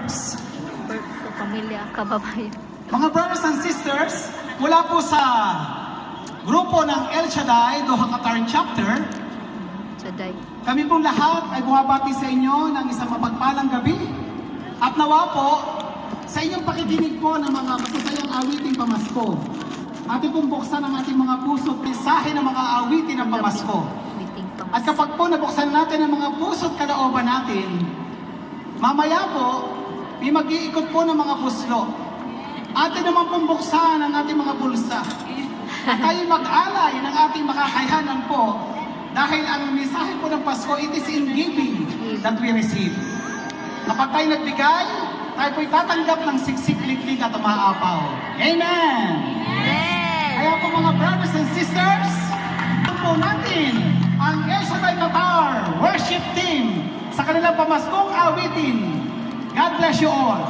works. Sa pamilya, kababayan. Mga brothers and sisters, mula po sa grupo ng El Shaddai, Doha Qatar Chapter, Saday. kami pong lahat ay bumabati sa inyo ng isang mapagpalang gabi. At nawa po, sa inyong pakikinig po ng mga masasayang awiting pamasko, ating pong buksan ang ating mga puso, mensahe ng mga awitin ng pamasko. Meeting pa. At kapag po nabuksan natin ang mga puso at kalooban natin, mamaya po, may mag-iikot po ng mga puslo. Atin naman pong buksan ang ating mga bulsa. At tayo mag-alay ng ating makakayanan po dahil ang mensahe po ng Pasko, it is in giving that we receive. Kapag tayo nagbigay, tayo po'y tatanggap ng siksik-liklik at umaapaw. Amen! Kaya po mga brothers and sisters, ito po natin ang El Shaddai Qatar Worship Team sa kanilang pamaskong awitin. God bless you all.